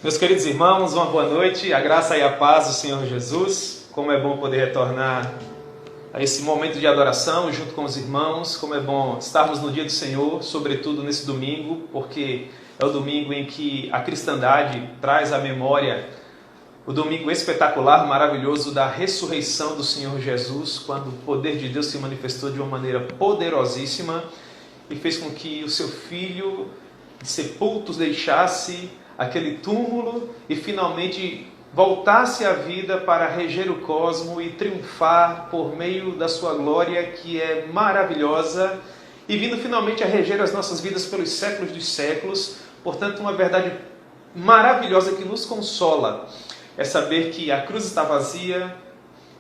Meus queridos irmãos, uma boa noite, a graça e a paz do Senhor Jesus. Como é bom poder retornar a esse momento de adoração junto com os irmãos. Como é bom estarmos no dia do Senhor, sobretudo nesse domingo, porque é o domingo em que a cristandade traz à memória o domingo espetacular, maravilhoso da ressurreição do Senhor Jesus, quando o poder de Deus se manifestou de uma maneira poderosíssima e fez com que o seu Filho de sepultos deixasse aquele túmulo e finalmente voltasse à vida para reger o cosmo e triunfar por meio da sua glória, que é maravilhosa, e vindo finalmente a reger as nossas vidas pelos séculos dos séculos. Portanto, uma verdade maravilhosa que nos consola é saber que a cruz está vazia,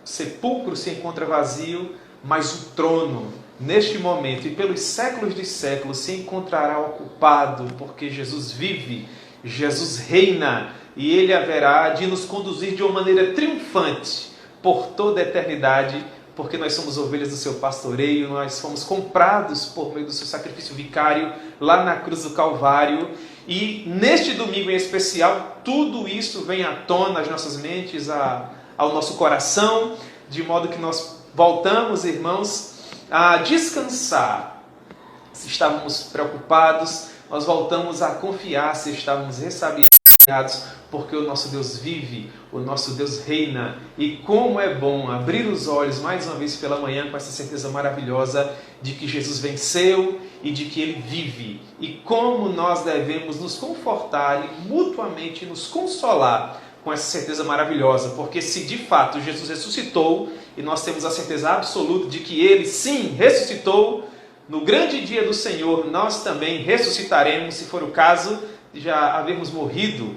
o sepulcro se encontra vazio, mas o trono, neste momento e pelos séculos dos séculos, se encontrará ocupado, porque Jesus vive, Jesus reina, e Ele haverá de nos conduzir de uma maneira triunfante por toda a eternidade, porque nós somos ovelhas do seu pastoreio, nós fomos comprados por meio do seu sacrifício vicário lá na cruz do Calvário. E neste domingo em especial, tudo isso vem à tona às nossas mentes, ao nosso coração, de modo que nós voltamos, irmãos, a descansar. Se estávamos preocupados, nós voltamos a confiar. Se estávamos ressabiados, porque o nosso Deus vive, o nosso Deus reina. E como é bom abrir os olhos mais uma vez pela manhã com essa certeza maravilhosa de que Jesus venceu e de que Ele vive. E como nós devemos nos confortar e mutuamente nos consolar com essa certeza maravilhosa, porque se de fato Jesus ressuscitou, e nós temos a certeza absoluta de que Ele sim ressuscitou, no grande dia do Senhor nós também ressuscitaremos, se for o caso de já havermos morrido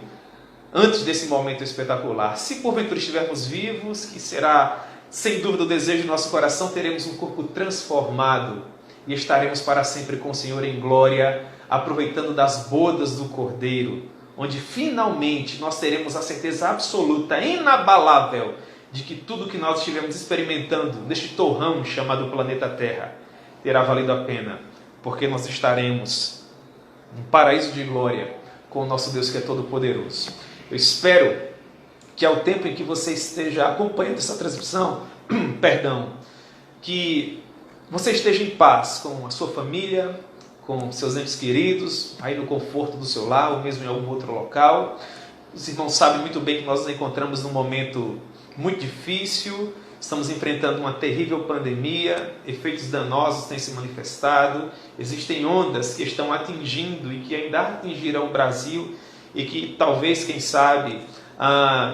antes desse momento espetacular. Se porventura estivermos vivos, que será sem dúvida o desejo do nosso coração, teremos um corpo transformado e estaremos para sempre com o Senhor em glória, aproveitando das bodas do Cordeiro, onde finalmente nós teremos a certeza absoluta, inabalável, de que tudo que nós estivemos experimentando neste torrão chamado planeta Terra terá valido a pena, porque nós estaremos num paraíso de glória com o nosso Deus que é todo-poderoso. Eu espero que ao tempo em que você esteja acompanhando essa transmissão, que você esteja em paz com a sua família, com seus entes queridos, aí no conforto do seu lar, ou mesmo em algum outro local. Os irmãos sabem muito bem que nós nos encontramos num momento muito difícil, estamos enfrentando uma terrível pandemia, efeitos danosos têm se manifestado, existem ondas que estão atingindo e que ainda atingirão o Brasil e que talvez, quem sabe,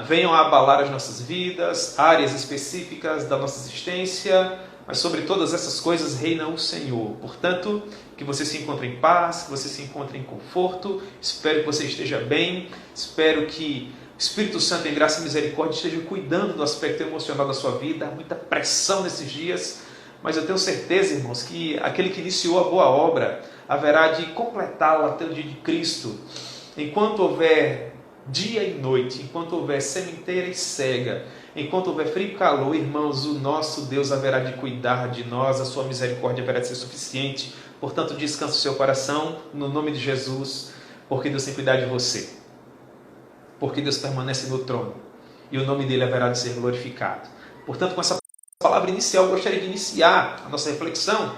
venham a abalar as nossas vidas, áreas específicas da nossa existência, mas sobre todas essas coisas reina o Senhor. Portanto, que você se encontre em paz, que você se encontre em conforto, espero que você esteja bem, espero que o Espírito Santo em graça e misericórdia esteja cuidando do aspecto emocional da sua vida. Há muita pressão nesses dias, mas eu tenho certeza, irmãos, que aquele que iniciou a boa obra haverá de completá-la até o dia de Cristo. Enquanto houver dia e noite, enquanto houver sementeira e cega, enquanto houver frio e calor, irmãos, o nosso Deus haverá de cuidar de nós, a sua misericórdia haverá de ser suficiente. Portanto, descanse o seu coração, no nome de Jesus, porque Deus tem cuidado de você, porque Deus permanece no trono, e o nome dele haverá de ser glorificado. Portanto, com essa palavra inicial, eu gostaria de iniciar a nossa reflexão,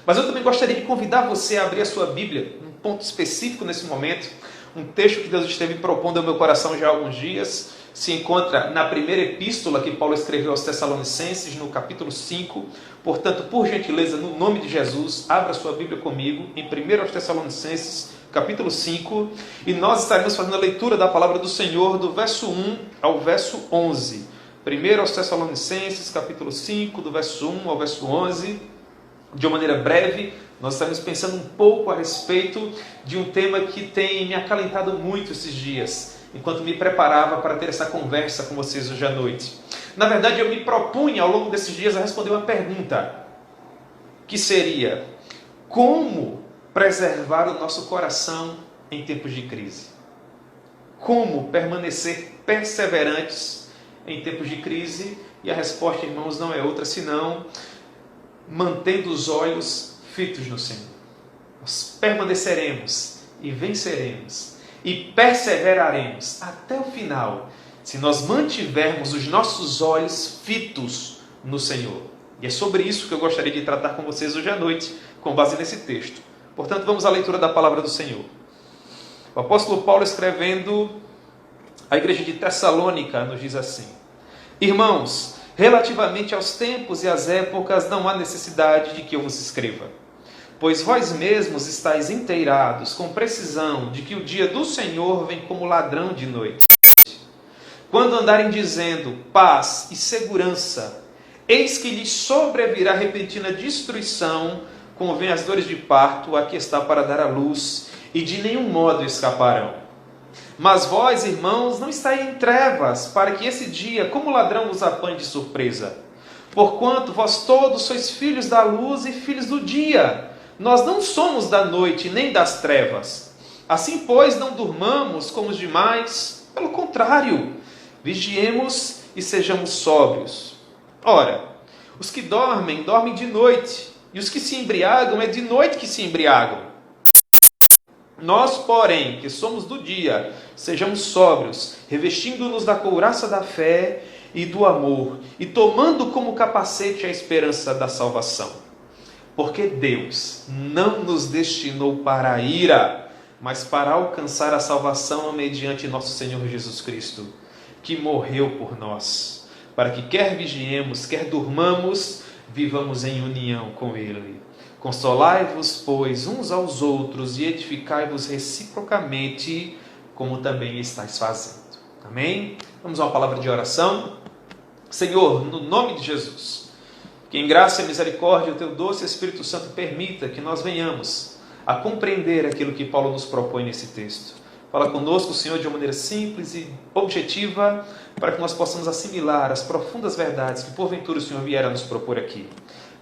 mas eu também gostaria de convidar você a abrir a sua Bíblia, num ponto específico nesse momento, um texto que Deus esteve propondo ao meu coração já há alguns dias, se encontra na primeira epístola que Paulo escreveu aos Tessalonicenses, no capítulo 5. Portanto, por gentileza, no nome de Jesus, abra sua Bíblia comigo em 1 aos Tessalonicenses, capítulo 5, e nós estaremos fazendo a leitura da palavra do Senhor do verso 1 ao verso 11. 1 aos Tessalonicenses, capítulo 5, do verso 1 ao verso 11, de uma maneira breve. Nós estamos pensando um pouco a respeito de um tema que tem me acalentado muito esses dias, enquanto me preparava para ter essa conversa com vocês hoje à noite. Na verdade, eu me propunha ao longo desses dias a responder uma pergunta, que seria: como preservar o nosso coração em tempos de crise? Como permanecer perseverantes em tempos de crise? E a resposta, irmãos, não é outra senão mantendo os olhos fitos no Senhor. Nós permaneceremos e venceremos e perseveraremos até o final, se nós mantivermos os nossos olhos fitos no Senhor. E é sobre isso que eu gostaria de tratar com vocês hoje à noite, com base nesse texto. Portanto, vamos à leitura da palavra do Senhor. O apóstolo Paulo, escrevendo à igreja de Tessalônica, nos diz assim: Irmãos, relativamente aos tempos e às épocas, não há necessidade de que eu vos escreva. Pois vós mesmos estáis inteirados com precisão de que o dia do Senhor vem como ladrão de noite. Quando andarem dizendo paz e segurança, eis que lhes sobrevirá repentina destruição, como vem as dores de parto, a que está para dar à luz, e de nenhum modo escaparão. Mas vós, irmãos, não estáis em trevas, para que esse dia, como ladrão, vos apanhe de surpresa. Porquanto vós todos sois filhos da luz e filhos do dia. Nós não somos da noite, nem das trevas. Assim, pois, não durmamos como os demais. Pelo contrário, vigiemos e sejamos sóbrios. Ora, os que dormem, dormem de noite, e os que se embriagam, é de noite que se embriagam. Nós, porém, que somos do dia, sejamos sóbrios, revestindo-nos da couraça da fé e do amor, e tomando como capacete a esperança da salvação. Porque Deus não nos destinou para a ira, mas para alcançar a salvação mediante nosso Senhor Jesus Cristo, que morreu por nós, para que quer vigiemos, quer durmamos, vivamos em união com Ele. Consolai-vos, pois, uns aos outros e edificai-vos reciprocamente, como também estáis fazendo. Amém? Vamos a uma palavra de oração. Senhor, no nome de Jesus, que em graça e misericórdia o Teu doce Espírito Santo permita que nós venhamos a compreender aquilo que Paulo nos propõe nesse texto. Fala conosco, Senhor, de uma maneira simples e objetiva, para que nós possamos assimilar as profundas verdades que porventura o Senhor vier a nos propor aqui.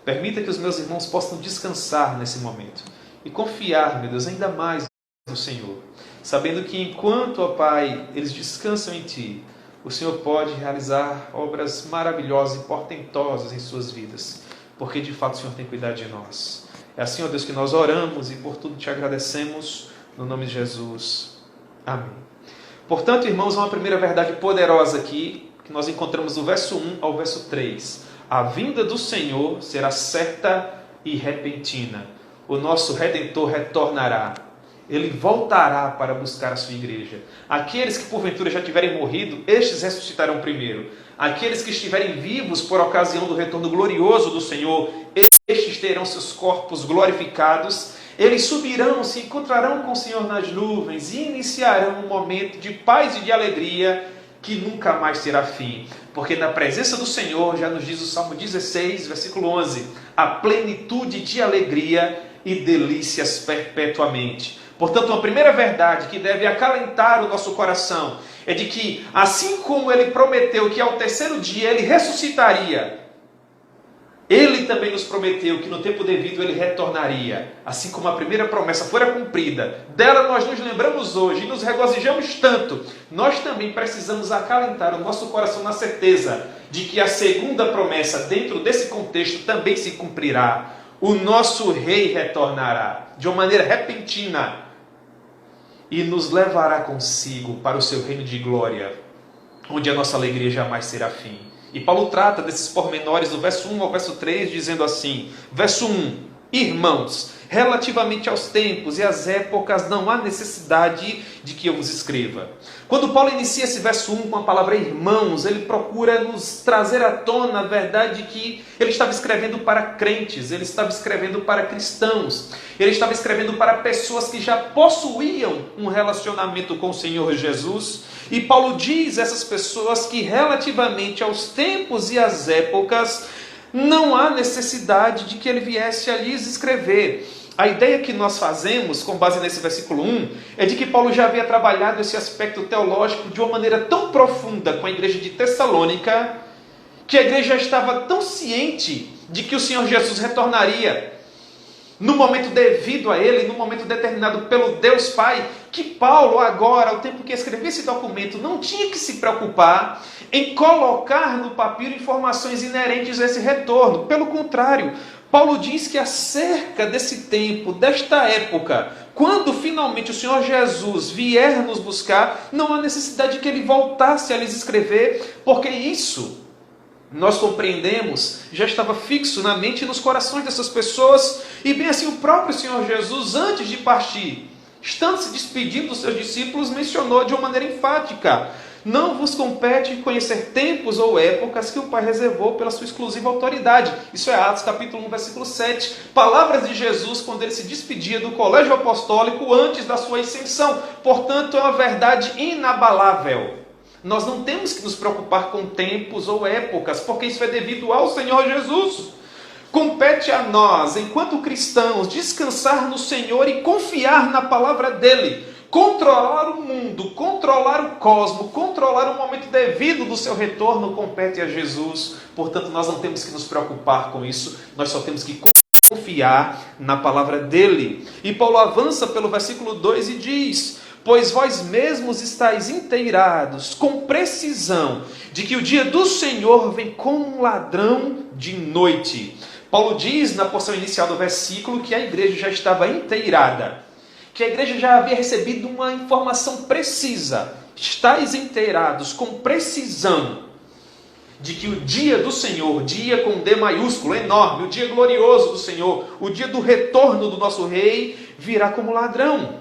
Permita que os meus irmãos possam descansar nesse momento e confiar, meu Deus, ainda mais no Senhor, sabendo que enquanto, ó Pai, eles descansam em Ti, o Senhor pode realizar obras maravilhosas e portentosas em suas vidas, porque de fato o Senhor tem cuidado de nós. É assim, ó Deus, que nós oramos e por tudo Te agradecemos, no nome de Jesus. Amém. Portanto, irmãos, uma primeira verdade poderosa aqui, que nós encontramos do verso 1 ao verso 3. A vinda do Senhor será certa e repentina. O nosso Redentor retornará. Ele voltará para buscar a sua igreja. Aqueles que porventura já tiverem morrido, estes ressuscitarão primeiro. Aqueles que estiverem vivos por ocasião do retorno glorioso do Senhor, estes terão seus corpos glorificados. Eles subirão, se encontrarão com o Senhor nas nuvens e iniciarão um momento de paz e de alegria que nunca mais terá fim. Porque na presença do Senhor, já nos diz o Salmo 16, versículo 11, a plenitude de alegria e delícias perpetuamente. Portanto, uma primeira verdade que deve acalentar o nosso coração é de que, assim como Ele prometeu que ao terceiro dia Ele ressuscitaria, Ele também nos prometeu que no tempo devido Ele retornaria. Assim como a primeira promessa fora cumprida, dela nós nos lembramos hoje e nos regozijamos tanto, nós também precisamos acalentar o nosso coração na certeza de que a segunda promessa dentro desse contexto também se cumprirá. O nosso Rei retornará de uma maneira repentina e nos levará consigo para o seu reino de glória, onde a nossa alegria jamais será fim. E Paulo trata desses pormenores do verso 1 ao verso 3, dizendo assim, verso 1, irmãos, relativamente aos tempos e às épocas, não há necessidade de que eu vos escreva. Quando Paulo inicia esse verso 1 com a palavra irmãos, ele procura nos trazer à tona a verdade que ele estava escrevendo para crentes, ele estava escrevendo para cristãos, ele estava escrevendo para pessoas que já possuíam um relacionamento com o Senhor Jesus. E Paulo diz a essas pessoas que relativamente aos tempos e às épocas, não há necessidade de que ele viesse a lhes escrever. A ideia que nós fazemos, com base nesse versículo 1, é de que Paulo já havia trabalhado esse aspecto teológico de uma maneira tão profunda com a igreja de Tessalônica, que a igreja estava tão ciente de que o Senhor Jesus retornaria no momento devido a ele, no momento determinado pelo Deus Pai, que Paulo agora, ao tempo que escrevia esse documento, não tinha que se preocupar em colocar no papiro informações inerentes a esse retorno. Pelo contrário, Paulo diz que acerca desse tempo, desta época, quando finalmente o Senhor Jesus vier nos buscar, não há necessidade de que ele voltasse a lhes escrever, porque isso, nós compreendemos, já estava fixo na mente e nos corações dessas pessoas, e bem assim o próprio Senhor Jesus, antes de partir, estando se despedindo dos seus discípulos, mencionou de uma maneira enfática: não vos compete conhecer tempos ou épocas que o Pai reservou pela sua exclusiva autoridade. Isso é Atos capítulo 1, versículo 7. Palavras de Jesus quando ele se despedia do colégio apostólico antes da sua ascensão. Portanto, é uma verdade inabalável. Nós não temos que nos preocupar com tempos ou épocas, porque isso é devido ao Senhor Jesus. Compete a nós, enquanto cristãos, descansar no Senhor e confiar na palavra dele. Controlar o mundo, controlar o cosmos, controlar o momento devido do seu retorno compete a Jesus. Portanto, nós não temos que nos preocupar com isso, nós só temos que confiar na palavra dele. E Paulo avança pelo versículo 2 e diz: pois vós mesmos estáis inteirados com precisão de que o dia do Senhor vem como um ladrão de noite. Paulo diz na porção inicial do versículo que a igreja já estava inteirada, que a igreja já havia recebido uma informação precisa. Estais inteirados com precisão de que o dia do Senhor, dia com D maiúsculo, enorme, o dia glorioso do Senhor, o dia do retorno do nosso rei, virá como ladrão.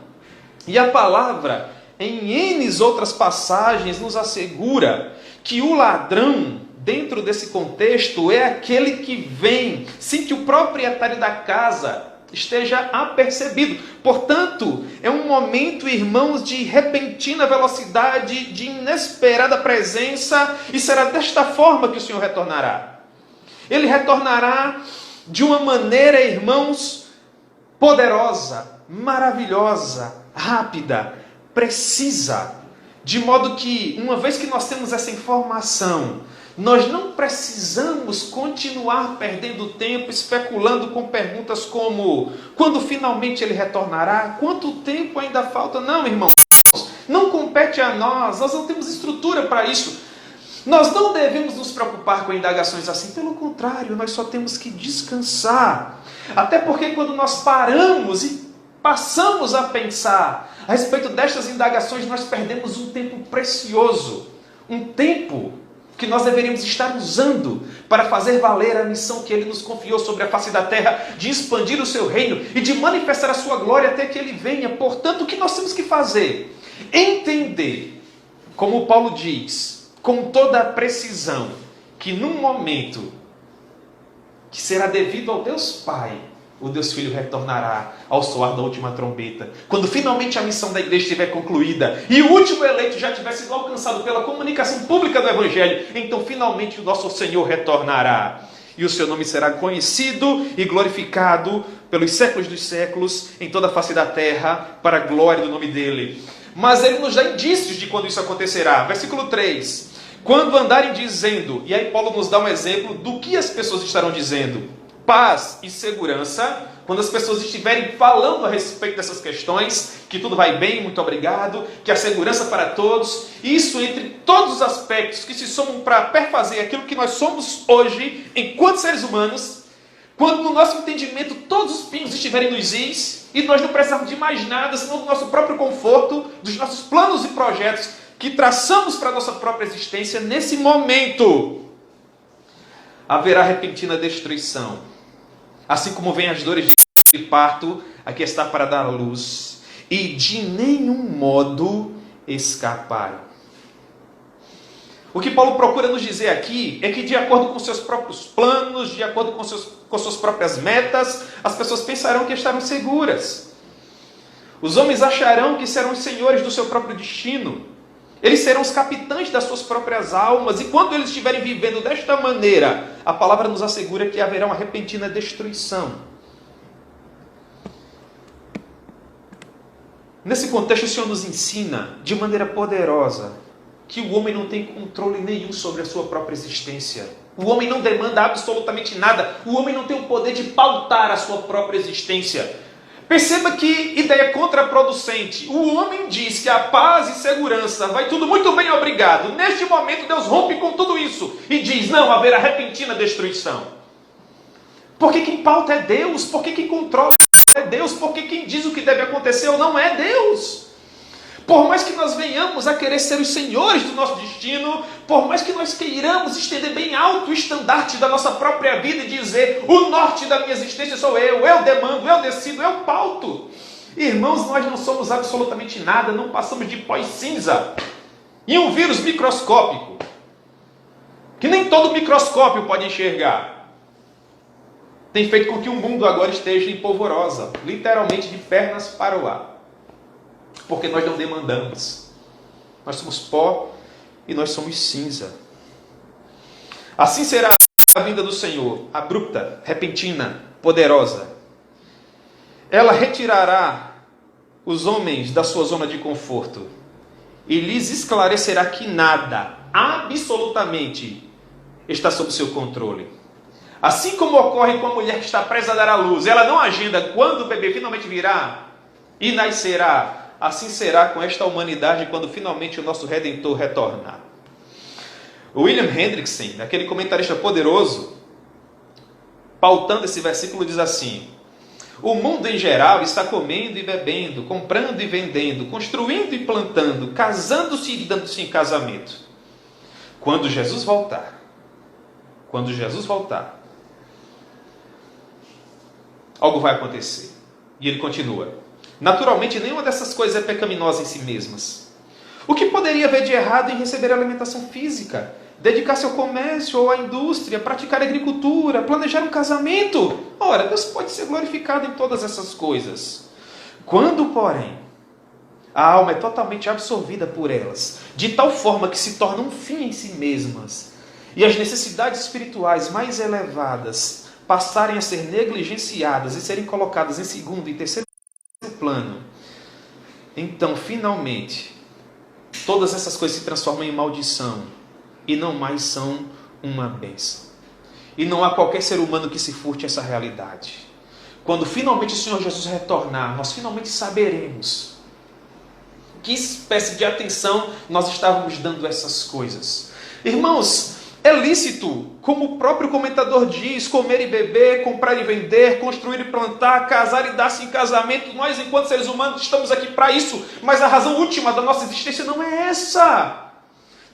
E a palavra, em N outras passagens, nos assegura que o ladrão, dentro desse contexto, é aquele que vem sem que o proprietário da casa esteja apercebido. Portanto, é um momento, irmãos, de repentina velocidade, de inesperada presença, e será desta forma que o Senhor retornará. Ele retornará de uma maneira, irmãos, poderosa, maravilhosa, rápida, precisa, de modo que, uma vez que nós temos essa informação, nós não precisamos continuar perdendo tempo especulando com perguntas como: quando finalmente ele retornará? Quanto tempo ainda falta? Não, irmãos, não compete a nós não temos estrutura para isso. Nós não devemos nos preocupar com indagações assim, pelo contrário, nós só temos que descansar. Até porque quando nós paramos e passamos a pensar a respeito destas indagações, nós perdemos um tempo precioso, um tempo que nós deveríamos estar usando para fazer valer a missão que ele nos confiou sobre a face da terra, de expandir o seu reino e de manifestar a sua glória até que ele venha. Portanto, o que nós temos que fazer? Entender, como Paulo diz, com toda a precisão, que num momento que será devido ao Deus Pai, o Deus Filho retornará ao soar da última trombeta. Quando finalmente a missão da igreja estiver concluída e o último eleito já tiver sido alcançado pela comunicação pública do Evangelho, então finalmente o nosso Senhor retornará. E o seu nome será conhecido e glorificado pelos séculos dos séculos em toda a face da terra, para a glória do nome dele. Mas ele nos dá indícios de quando isso acontecerá. Versículo 3. Quando andarem dizendo, e aí Paulo nos dá um exemplo do que as pessoas estarão dizendo: paz e segurança, quando as pessoas estiverem falando a respeito dessas questões, que tudo vai bem, muito obrigado, que a segurança para todos, isso entre todos os aspectos que se somam para perfazer aquilo que nós somos hoje, enquanto seres humanos, quando no nosso entendimento todos os pingos estiverem nos is, e nós não precisamos de mais nada, senão do nosso próprio conforto, dos nossos planos e projetos que traçamos para a nossa própria existência, nesse momento haverá repentina destruição. Assim como vem as dores de parto, aqui está para dar à luz, e de nenhum modo escaparam. O que Paulo procura nos dizer aqui é que, de acordo com seus próprios planos, de acordo com suas próprias metas, as pessoas pensarão que estarão seguras. Os homens acharão que serão os senhores do seu próprio destino. Eles serão os capitães das suas próprias almas, e quando eles estiverem vivendo desta maneira, a palavra nos assegura que haverá uma repentina destruição. Nesse contexto, o Senhor nos ensina de maneira poderosa que o homem não tem controle nenhum sobre a sua própria existência. O homem não demanda absolutamente nada. O homem não tem o poder de pautar a sua própria existência. Perceba que ideia contraproducente. O homem diz que a paz e segurança vai tudo muito bem, obrigado. Neste momento, Deus rompe com tudo isso e diz: não, haverá repentina destruição. Porque quem pauta é Deus, porque quem controla é Deus, porque quem diz o que deve acontecer ou não é Deus. Por mais que nós venhamos a querer ser os senhores do nosso destino, por mais que nós queiramos estender bem alto o estandarte da nossa própria vida e dizer, o norte da minha existência sou eu demando, eu decido, eu pauto. Irmãos, nós não somos absolutamente nada, não passamos de pó e cinza. E um vírus microscópico, que nem todo microscópio pode enxergar, tem feito com que o mundo agora esteja em polvorosa, literalmente de pernas para o ar. Porque nós não demandamos. Nós somos pó e nós somos cinza. Assim será a vinda do Senhor, abrupta, repentina, poderosa. Ela retirará os homens da sua zona de conforto e lhes esclarecerá que nada, absolutamente, está sob seu controle. Assim como ocorre com a mulher que está prestes a dar à luz, ela não agenda quando o bebê finalmente virá e nascerá. Assim será com esta humanidade quando finalmente o nosso Redentor retornar. William Hendrickson, aquele comentarista poderoso, pautando esse versículo, diz assim: o mundo em geral está comendo e bebendo, comprando e vendendo, construindo e plantando, casando-se e dando-se em casamento. Quando Jesus voltar, algo vai acontecer. E ele continua: naturalmente, nenhuma dessas coisas é pecaminosa em si mesmas. O que poderia haver de errado em receber alimentação física, dedicar-se ao comércio ou à indústria, praticar agricultura, planejar um casamento? Ora, Deus pode ser glorificado em todas essas coisas. Quando, porém, a alma é totalmente absorvida por elas, de tal forma que se tornam um fim em si mesmas, e as necessidades espirituais mais elevadas passarem a ser negligenciadas e serem colocadas em segundo e terceiro plano, então finalmente todas essas coisas se transformam em maldição e não mais são uma bênção. E não há qualquer ser humano que se furte essa realidade. Quando finalmente o Senhor Jesus retornar, nós finalmente saberemos que espécie de atenção nós estávamos dando a essas coisas. Irmãos, é lícito, como o próprio comentador diz, comer e beber, comprar e vender, construir e plantar, casar e dar-se em casamento. Nós, enquanto seres humanos, estamos aqui para isso, mas a razão última da nossa existência não é essa.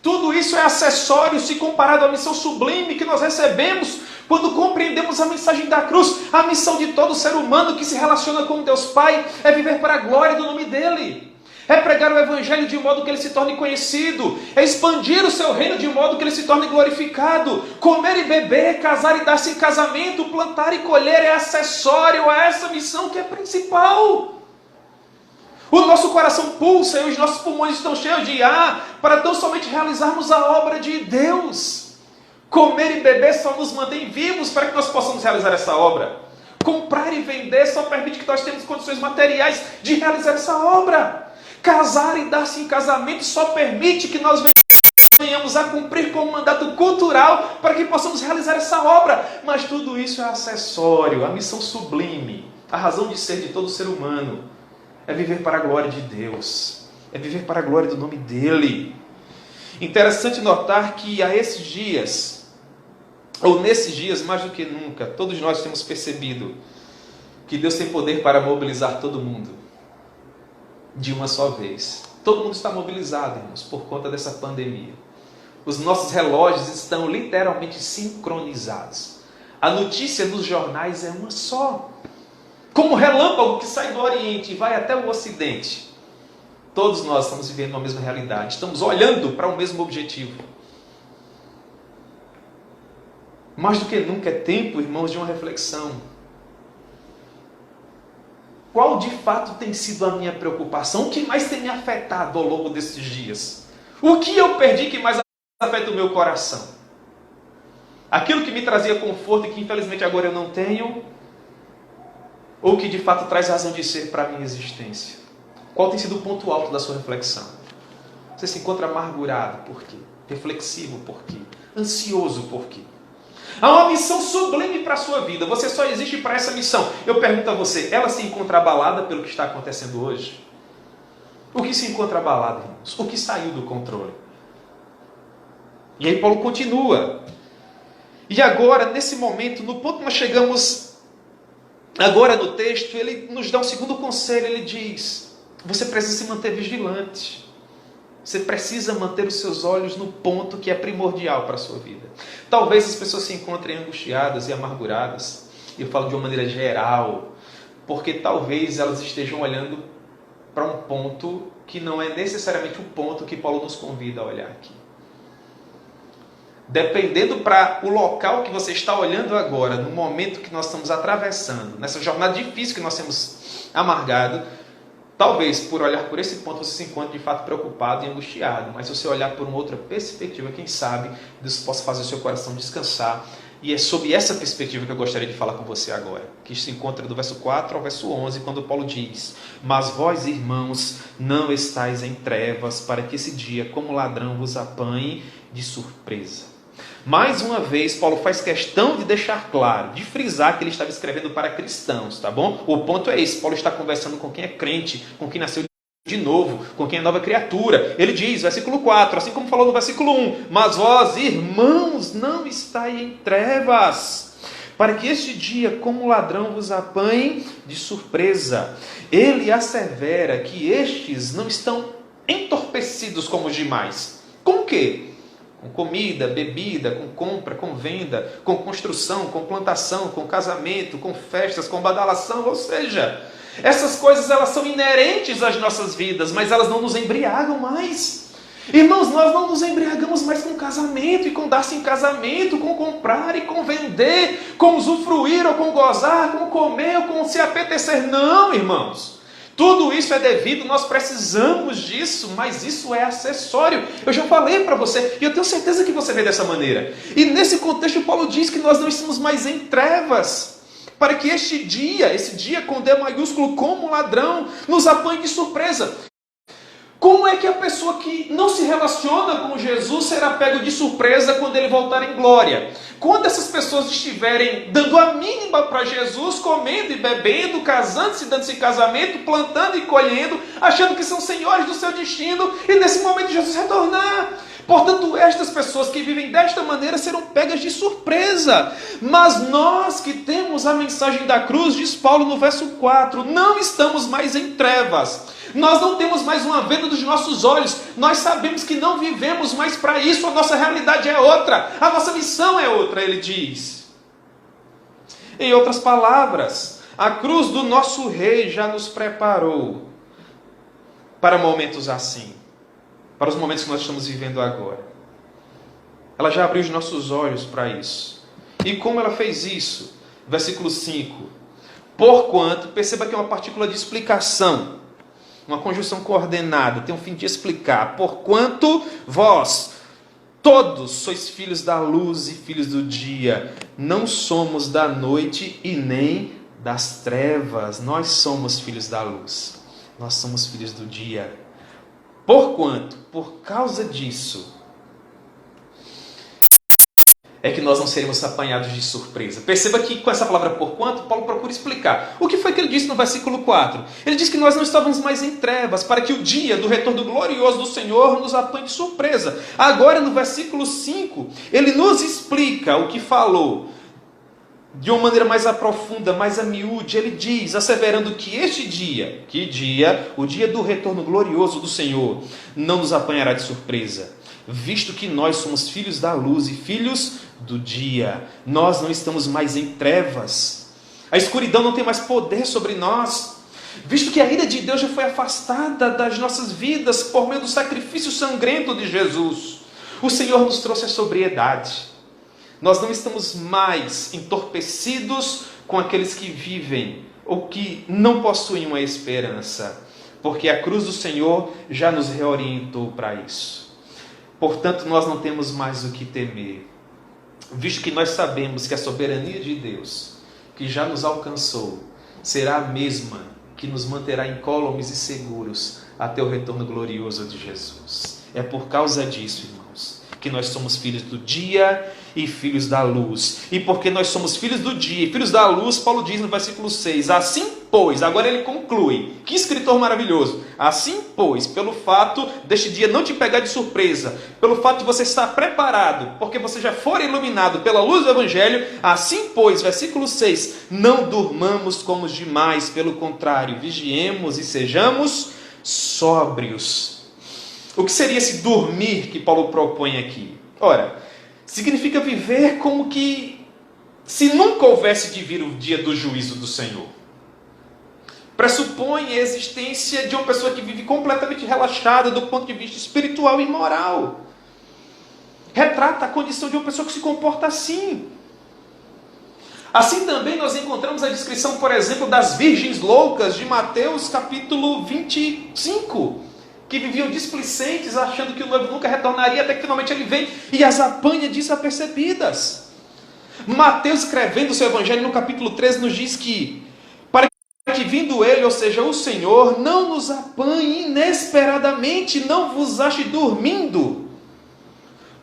Tudo isso é acessório se comparado à missão sublime que nós recebemos quando compreendemos a mensagem da cruz. A missão de todo ser humano que se relaciona com Deus Pai é viver para a glória do nome dEle. É pregar o Evangelho de modo que ele se torne conhecido. É expandir o seu reino de modo que ele se torne glorificado. Comer e beber, casar e dar-se em casamento, plantar e colher é acessório a essa missão que é principal. O nosso coração pulsa e os nossos pulmões estão cheios de ar para tão somente realizarmos a obra de Deus. Comer e beber só nos mantém vivos para que nós possamos realizar essa obra. Comprar e vender só permite que nós tenhamos condições materiais de realizar essa obra. Casar e dar-se em casamento só permite que nós venhamos a cumprir com um mandato cultural para que possamos realizar essa obra. Mas tudo isso é acessório, a missão sublime, a razão de ser de todo ser humano é viver para a glória de Deus, é viver para a glória do nome dEle. Interessante notar que a esses dias, ou nesses dias mais do que nunca, todos nós temos percebido que Deus tem poder para mobilizar todo mundo de uma só vez. Todo mundo está mobilizado, irmãos, por conta dessa pandemia. Os nossos relógios estão literalmente sincronizados. A notícia nos jornais é uma só. Como um relâmpago que sai do Oriente e vai até o Ocidente. Todos nós estamos vivendo a mesma realidade. Estamos olhando para o mesmo objetivo. Mais do que nunca é tempo, irmãos, de uma reflexão. Qual de fato tem sido a minha preocupação? O que mais tem me afetado ao longo desses dias? O que eu perdi que mais afeta o meu coração? Aquilo que me trazia conforto e que infelizmente agora eu não tenho? Ou que de fato traz razão de ser para a minha existência? Qual tem sido o ponto alto da sua reflexão? Você se encontra amargurado por quê? Reflexivo por quê? Ansioso por quê? Há uma missão sublime para a sua vida. Você só existe para essa missão. Eu pergunto a você, ela se encontra abalada pelo que está acontecendo hoje? O que se encontra abalado, irmãos? O que saiu do controle? E aí Paulo continua. E agora, nesse momento, no ponto que nós chegamos Agora no texto, ele nos dá um segundo conselho, ele diz: você precisa se manter vigilante. Você precisa manter os seus olhos no ponto que é primordial para a sua vida. Talvez as pessoas se encontrem angustiadas e amarguradas, eu falo de uma maneira geral, porque talvez elas estejam olhando para um ponto que não é necessariamente o ponto que Paulo nos convida a olhar aqui. Dependendo para o local que você está olhando agora, no momento que nós estamos atravessando, nessa jornada difícil que nós temos amargado, talvez por olhar por esse ponto você se encontre de fato preocupado e angustiado, mas se você olhar por uma outra perspectiva, quem sabe Deus possa fazer o seu coração descansar. E é sobre essa perspectiva que eu gostaria de falar com você agora, que se encontra do verso 4 ao verso 11, quando Paulo diz: mas vós, irmãos, não estáis em trevas, para que esse dia, como ladrão, vos apanhe de surpresa. Mais uma vez, Paulo faz questão de deixar claro, de frisar que ele estava escrevendo para cristãos, tá bom? O ponto é esse: Paulo está conversando com quem é crente, com quem nasceu de novo, com quem é nova criatura. Ele diz, versículo 4, assim como falou no versículo 1, mas vós, irmãos, não estáis em trevas, para que este dia, como ladrão, vos apanhe de surpresa. Ele assevera que estes não estão entorpecidos como os demais. Com o quê? Com comida, bebida, com compra, com venda, com construção, com plantação, com casamento, com festas, com badalação, ou seja, essas coisas elas são inerentes às nossas vidas, mas elas não nos embriagam mais. Irmãos, nós não nos embriagamos mais com casamento e com dar-se em casamento, com comprar e com vender, com usufruir ou com gozar, com comer ou com se apetecer. Não, irmãos. Tudo isso é devido, nós precisamos disso, mas isso é acessório. Eu já falei para você, e eu tenho certeza que você vê dessa maneira. E nesse contexto, Paulo diz que nós não estamos mais em trevas, para que esse dia com D maiúsculo, como ladrão, nos apanhe de surpresa. Como é que a pessoa que não se relaciona com Jesus será pego de surpresa quando ele voltar em glória? Quando essas pessoas estiverem dando a mínima para Jesus, comendo e bebendo, casando-se, dando-se em casamento, plantando e colhendo, achando que são senhores do seu destino, e nesse momento Jesus retornar. Portanto, estas pessoas que vivem desta maneira serão pegas de surpresa. Mas nós que temos a mensagem da cruz, diz Paulo no verso 4, não estamos mais em trevas. Nós não temos mais uma venda dos nossos olhos. Nós sabemos que não vivemos mais para isso. A nossa realidade é outra. A nossa missão é outra, ele diz. Em outras palavras, a cruz do nosso Rei já nos preparou para momentos assim. Para os momentos que nós estamos vivendo agora. Ela já abriu os nossos olhos para isso. E como ela fez isso? Versículo 5. Porquanto, perceba que é uma partícula de explicação. Uma conjunção coordenada, tem um fim de explicar. Porquanto vós, todos, sois filhos da luz e filhos do dia. Não somos da noite e nem das trevas. Nós somos filhos da luz. Nós somos filhos do dia. Porquanto, por causa disso, é que nós não seremos apanhados de surpresa. Perceba que com essa palavra porquanto, Paulo procura explicar. O que foi que ele disse no versículo 4? Ele diz que nós não estávamos mais em trevas, para que o dia do retorno glorioso do Senhor nos apanhe de surpresa. Agora, no versículo 5, ele nos explica o que falou de uma maneira mais aprofunda, mais a miúde. Ele diz, asseverando que este dia, que dia? O dia do retorno glorioso do Senhor, não nos apanhará de surpresa, visto que nós somos filhos da luz e filhos do dia. Nós não estamos mais em trevas. A escuridão não tem mais poder sobre nós, visto que a ira de Deus já foi afastada das nossas vidas por meio do sacrifício sangrento de Jesus. O Senhor nos trouxe a sobriedade. Nós não estamos mais entorpecidos com aqueles que vivem ou que não possuem uma esperança, porque a cruz do Senhor já nos reorientou para isso. Portanto, nós não temos mais o que temer, visto que nós sabemos que a soberania de Deus, que já nos alcançou, será a mesma que nos manterá incólumes e seguros até o retorno glorioso de Jesus. É por causa disso, irmãos, que nós somos filhos do dia e filhos da luz. E porque nós somos filhos do dia e filhos da luz, Paulo diz no versículo 6, assim, pois, agora ele conclui, que escritor maravilhoso, assim pois, pelo fato deste dia não te pegar de surpresa, pelo fato de você estar preparado, porque você já for iluminado pela luz do Evangelho, assim pois, versículo 6, não durmamos como os demais, pelo contrário, vigiemos e sejamos sóbrios. O que seria esse dormir que Paulo propõe aqui? Ora, significa viver como que se nunca houvesse de vir o dia do juízo do Senhor. Pressupõe a existência de uma pessoa que vive completamente relaxada do ponto de vista espiritual e moral. Retrata a condição de uma pessoa que se comporta assim. Assim também nós encontramos a descrição, por exemplo, das virgens loucas de Mateus capítulo 25, que viviam displicentes, achando que o noivo nunca retornaria, até que finalmente ele vem e as apanha desapercebidas. Mateus, escrevendo o seu evangelho no capítulo 13, nos diz que que vindo ele, ou seja, o Senhor, não nos apanhe inesperadamente, não vos ache dormindo.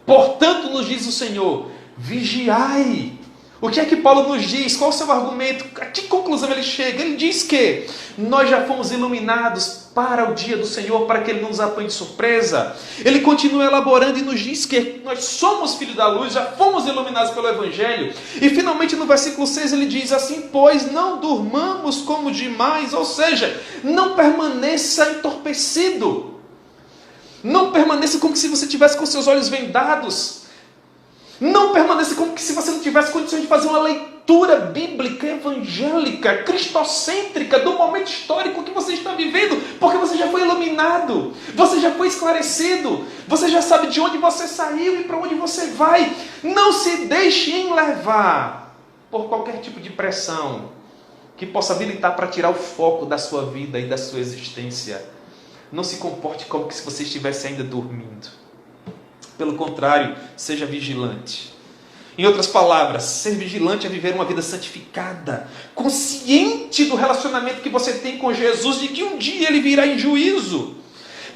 Portanto, nos diz o Senhor, vigiai. O que é que Paulo nos diz? Qual o seu argumento? A que conclusão ele chega? Ele diz que nós já fomos iluminados para o dia do Senhor, para que ele não nos apanhe de surpresa. Ele continua elaborando e nos diz que nós somos filhos da luz, já fomos iluminados pelo Evangelho. E finalmente no versículo 6 ele diz assim, pois não durmamos como demais, ou seja, não permaneça entorpecido. Não permaneça como se você tivesse com seus olhos vendados. Não permaneça como se você não tivesse condições de fazer uma leitura bíblica, evangélica, cristocêntrica do momento histórico que você está vivendo, porque você já foi iluminado, você já foi esclarecido, você já sabe de onde você saiu e para onde você vai. Não se deixe enlevar por qualquer tipo de pressão que possa habilitar para tirar o foco da sua vida e da sua existência. Não se comporte como se você estivesse ainda dormindo. Pelo contrário, seja vigilante. Em outras palavras, ser vigilante é viver uma vida santificada, consciente do relacionamento que você tem com Jesus, de que um dia ele virá em juízo.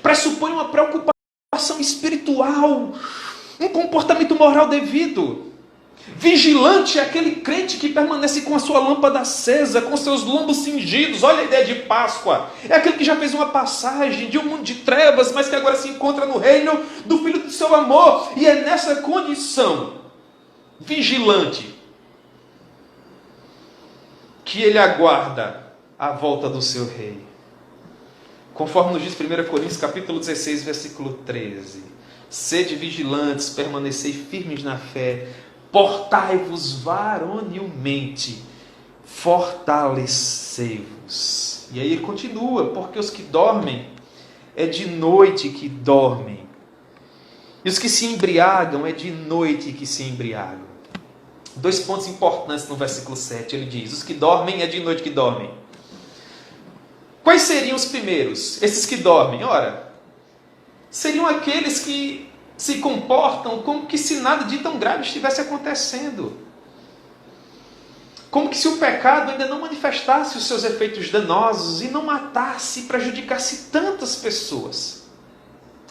Pressupõe uma preocupação espiritual, um comportamento moral devido. Vigilante é aquele crente que permanece com a sua lâmpada acesa, com seus lombos cingidos. Olha a ideia de Páscoa. É aquele que já fez uma passagem de um mundo de trevas, mas que agora se encontra no reino do Filho do seu amor. E é nessa condição, vigilante, que ele aguarda a volta do seu rei. Conforme nos diz 1 Coríntios capítulo 16, versículo 13. Sede vigilantes, permanecei firmes na fé, portai-vos varonilmente, fortalecei-vos. E aí ele continua, porque os que dormem, é de noite que dormem. E os que se embriagam, é de noite que se embriagam. Dois pontos importantes no versículo 7, ele diz, os que dormem, é de noite que dormem. Quais seriam os primeiros? Esses que dormem, ora, seriam aqueles que se comportam como que se nada de tão grave estivesse acontecendo. Como que se o pecado ainda não manifestasse os seus efeitos danosos e não matasse e prejudicasse tantas pessoas.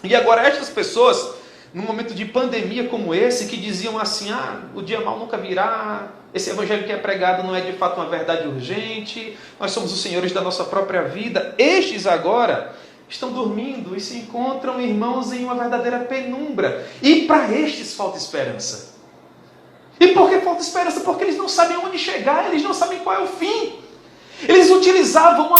E agora estas pessoas, num momento de pandemia como esse, que diziam assim, o dia mau nunca virá, esse evangelho que é pregado não é de fato uma verdade urgente, nós somos os senhores da nossa própria vida. Estes agora estão dormindo e se encontram, irmãos, em uma verdadeira penumbra. E para estes falta esperança. E por que falta esperança? Porque eles não sabem onde chegar, eles não sabem qual é o fim. Eles utilizavam uma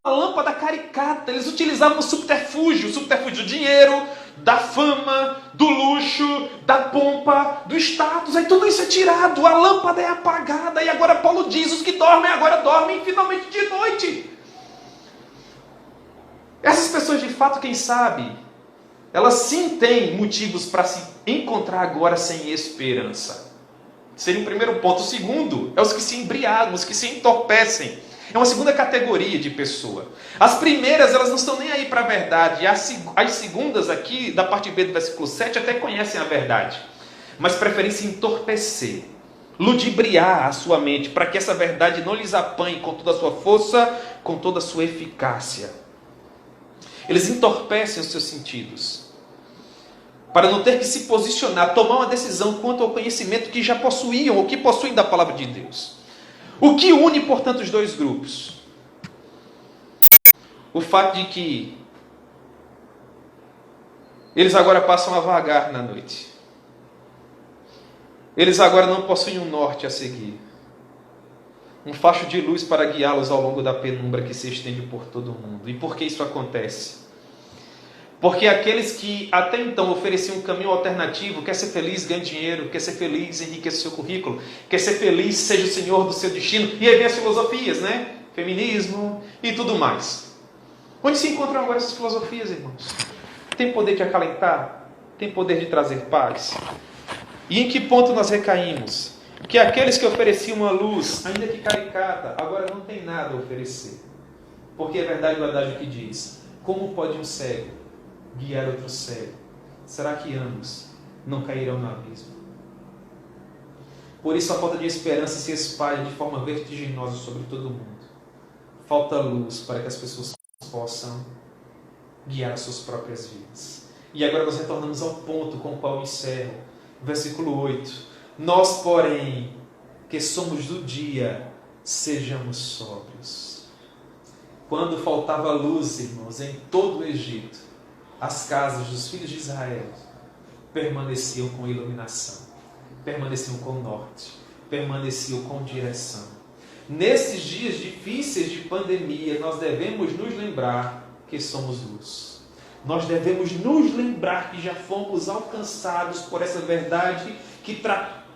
lâmpada caricata, eles utilizavam o subterfúgio do dinheiro, da fama, do luxo, da pompa, do status. Aí tudo isso é tirado, a lâmpada é apagada. E agora Paulo diz, os que dormem agora dormem finalmente de noite. Essas pessoas, de fato, quem sabe, elas sim têm motivos para se encontrar agora sem esperança. Seria o primeiro ponto. O segundo é os que se embriagam, os que se entorpecem. É uma segunda categoria de pessoa. As primeiras, elas não estão nem aí para a verdade. As segundas aqui, da parte B do versículo 7, até conhecem a verdade, mas preferem se entorpecer, ludibriar a sua mente, para que essa verdade não lhes apanhe com toda a sua força, com toda a sua eficácia. Eles entorpecem os seus sentidos, para não ter que se posicionar, tomar uma decisão quanto ao conhecimento que já possuíam, ou que possuem da palavra de Deus. O que une, portanto, os dois grupos? o fato de que eles agora passam a vagar na noite. Eles agora não possuem um norte a seguir. Um facho de luz para guiá-los ao longo da penumbra que se estende por todo o mundo. E por que isso acontece? Porque aqueles que até então ofereciam um caminho alternativo, quer ser feliz, ganhe dinheiro, quer ser feliz, enriqueça o seu currículo, quer ser feliz, seja o senhor do seu destino. E aí vem as filosofias, né? Feminismo e tudo mais. Onde se encontram agora essas filosofias, irmãos? Tem poder de acalentar? Tem poder de trazer paz? E em que ponto nós recaímos? Que aqueles que ofereciam uma luz, ainda que caricata, agora não tem nada a oferecer. Porque é verdade o adágio que diz: como pode um cego guiar outro cego? Será que ambos não cairão no abismo? Por isso a falta de esperança se espalha de forma vertiginosa sobre todo o mundo. Falta luz para que as pessoas possam guiar as suas próprias vidas. E agora nós retornamos ao ponto com o qual eu encerro. Versículo 8. Nós, porém, que somos do dia, sejamos sóbrios. Quando faltava luz, irmãos, em todo o Egito, as casas dos filhos de Israel permaneciam com iluminação, permaneciam com norte, permaneciam com direção. Nesses dias difíceis de pandemia, nós devemos nos lembrar que somos luz. Nós devemos nos lembrar que já fomos alcançados por essa verdade que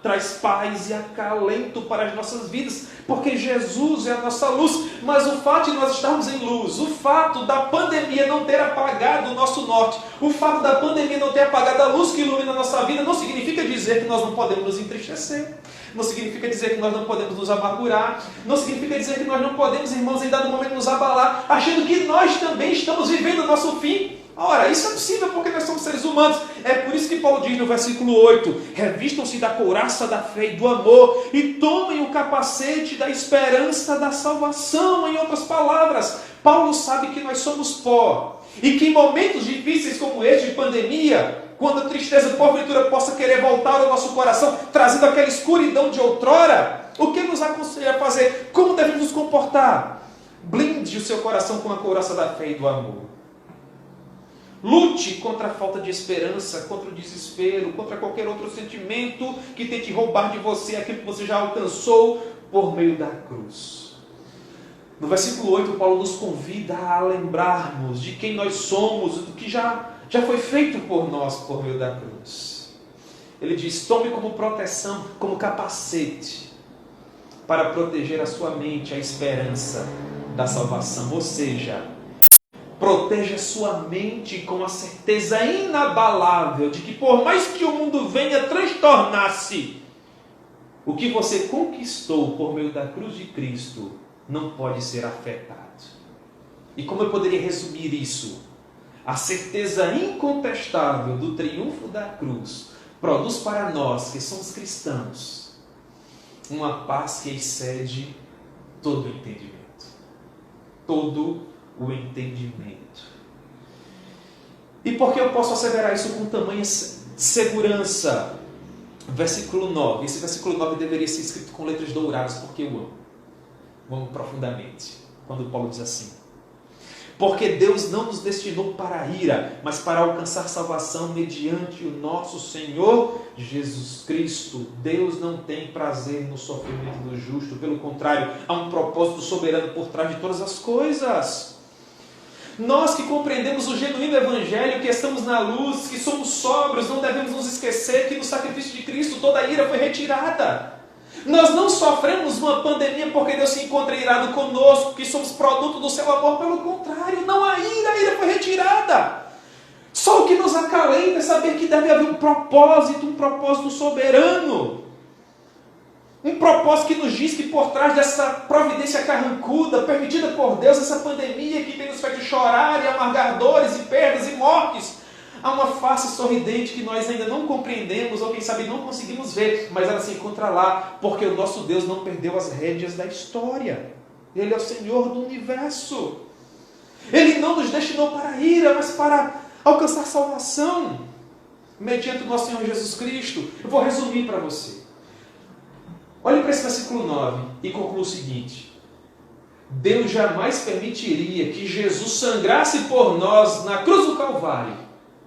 traz paz e acalento para as nossas vidas, porque Jesus é a nossa luz. Mas o fato de nós estarmos em luz, o fato da pandemia não ter apagado o nosso norte, o fato da pandemia não ter apagado a luz que ilumina a nossa vida, não significa dizer que nós não podemos nos entristecer, não significa dizer que nós não podemos nos amargurar, não significa dizer que nós não podemos, irmãos, em dado momento nos abalar, achando que nós também estamos vivendo o nosso fim. Ora, isso é possível porque nós somos seres humanos. É por isso que Paulo diz no versículo 8: revistam-se da couraça da fé e do amor e tomem o capacete da esperança da salvação. Em outras palavras, Paulo sabe que nós somos pó e que em momentos difíceis como este de pandemia, quando a tristeza porventura possa querer voltar ao nosso coração, trazendo aquela escuridão de outrora, o que nos aconselha a fazer? Como devemos nos comportar? Blinde o seu coração com a couraça da fé e do amor. Lute contra a falta de esperança, contra o desespero, contra qualquer outro sentimento que tente roubar de você aquilo que você já alcançou por meio da cruz. No versículo 8, Paulo nos convida a lembrarmos de quem nós somos, do que já foi feito por nós por meio da cruz. Ele diz: tome como proteção, como capacete, para proteger a sua mente, a esperança da salvação. Ou seja, proteja sua mente com a certeza inabalável de que por mais que o mundo venha transtornar-se, o que você conquistou por meio da cruz de Cristo não pode ser afetado. E como eu poderia resumir isso? A certeza incontestável do triunfo da cruz produz para nós, que somos cristãos, uma paz que excede todo o entendimento. Todo o entendimento. E por que eu posso asseverar isso com tamanha segurança? Versículo 9. Esse versículo 9 deveria ser escrito com letras douradas, porque eu amo. Amo profundamente. Quando Paulo diz assim: porque Deus não nos destinou para a ira, mas para alcançar salvação mediante o nosso Senhor Jesus Cristo. Deus não tem prazer no sofrimento do justo. Pelo contrário, há um propósito soberano por trás de todas as coisas. Nós que compreendemos o genuíno Evangelho, que estamos na luz, que somos sóbrios, não devemos nos esquecer que no sacrifício de Cristo toda a ira foi retirada. Nós não sofremos uma pandemia porque Deus se encontra irado conosco, que somos produto do seu amor. Pelo contrário, não há ira, a ira foi retirada. Só o que nos acalenta é saber que deve haver um propósito soberano. Um propósito que nos diz que por trás dessa providência carrancuda, permitida por Deus, essa pandemia que tem nos feito chorar e amargar dores e perdas e mortes, há uma face sorridente que nós ainda não compreendemos, ou quem sabe não conseguimos ver, mas ela se encontra lá, porque o nosso Deus não perdeu as rédeas da história. Ele é o Senhor do universo. Ele não nos destinou para a ira, mas para alcançar salvação, mediante o nosso Senhor Jesus Cristo. Eu vou resumir para você. Olhe para esse versículo 9 e conclua o seguinte: Deus jamais permitiria que Jesus sangrasse por nós na cruz do Calvário,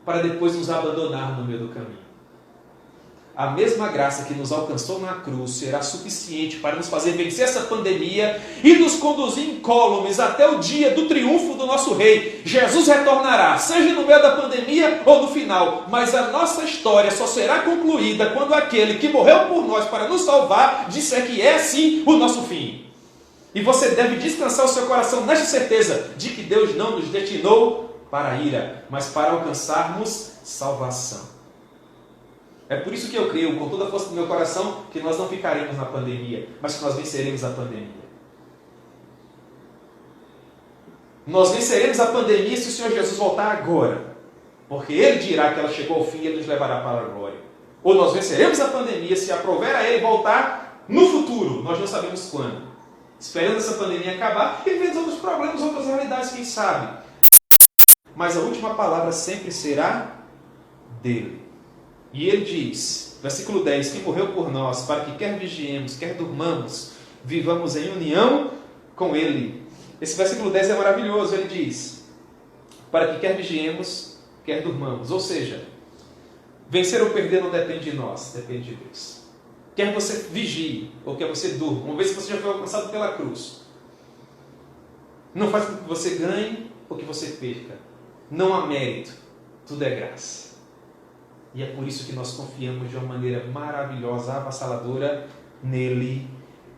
para depois nos abandonar no meio do caminho. A mesma graça que nos alcançou na cruz será suficiente para nos fazer vencer essa pandemia e nos conduzir incólumes até o dia do triunfo do nosso Rei. Jesus retornará, seja no meio da pandemia ou no final, mas a nossa história só será concluída quando aquele que morreu por nós para nos salvar disser que é sim o nosso fim. E você deve descansar o seu coração nesta certeza de que Deus não nos destinou para a ira, mas para alcançarmos salvação. É por isso que eu creio, com toda a força do meu coração, que nós não ficaremos na pandemia, mas que nós venceremos a pandemia. Nós venceremos a pandemia se o Senhor Jesus voltar agora, porque Ele dirá que ela chegou ao fim e Ele nos levará para a glória. Ou nós venceremos a pandemia se aprover a Ele voltar no futuro, nós não sabemos quando. Esperando essa pandemia acabar e vendo outros problemas, outras realidades, quem sabe. Mas a última palavra sempre será dele. E ele diz, versículo 10, que morreu por nós, para que quer vigiemos, quer durmamos, vivamos em união com ele. Esse versículo 10 é maravilhoso, ele diz, para que quer vigiemos, quer durmamos. Ou seja, vencer ou perder não depende de nós, depende de Deus. Quer você vigie, ou quer você durma, uma vez que você já foi alcançado pela cruz. Não faz com que você ganhe ou que você perca. Não há mérito, tudo é graça. E é por isso que nós confiamos de uma maneira maravilhosa, avassaladora nele,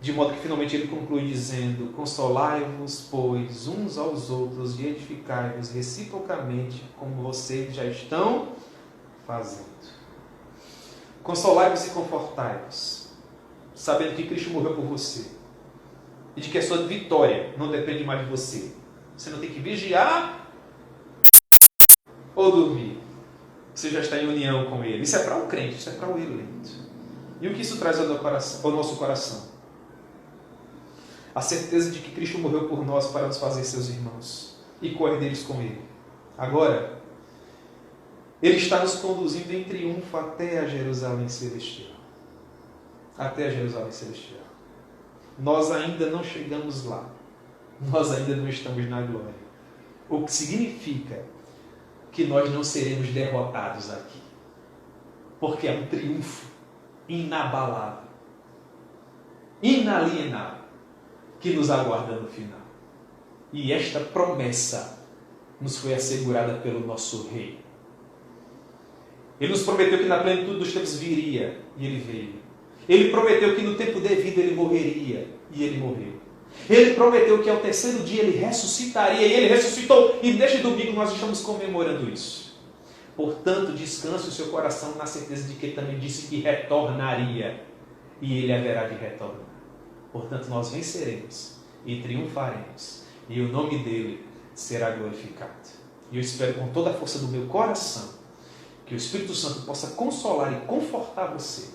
de modo que finalmente ele conclui dizendo, consolai-vos, pois, uns aos outros e edificai-vos reciprocamente, como vocês já estão fazendo. Consolai-vos e confortai-vos, sabendo que Cristo morreu por você, e de que a sua vitória não depende mais de você. Você não tem que vigiar ou dormir. Você já está em união com Ele. Isso é para o crente, isso é para o eleito. E o que isso traz ao nosso coração? A certeza de que Cristo morreu por nós para nos fazer seus irmãos e co-herdeiros com Ele. Agora, Ele está nos conduzindo em triunfo até a Jerusalém Celestial. Até a Jerusalém Celestial. Nós ainda não chegamos lá. Nós ainda não estamos na glória. O que significa que nós não seremos derrotados aqui. Porque é um triunfo inabalável, inalienável, que nos aguarda no final. E esta promessa nos foi assegurada pelo nosso Rei. Ele nos prometeu que na plenitude dos tempos viria, e Ele veio. Ele prometeu que no tempo devido Ele morreria, e Ele morreu. Ele prometeu que ao terceiro dia Ele ressuscitaria, e Ele ressuscitou, e neste domingo nós estamos comemorando isso. Portanto, descanse o seu coração na certeza de que Ele também disse que retornaria, e Ele haverá de retornar. Portanto, nós venceremos e triunfaremos, e o nome dEle será glorificado. E eu espero com toda a força do meu coração que o Espírito Santo possa consolar e confortar você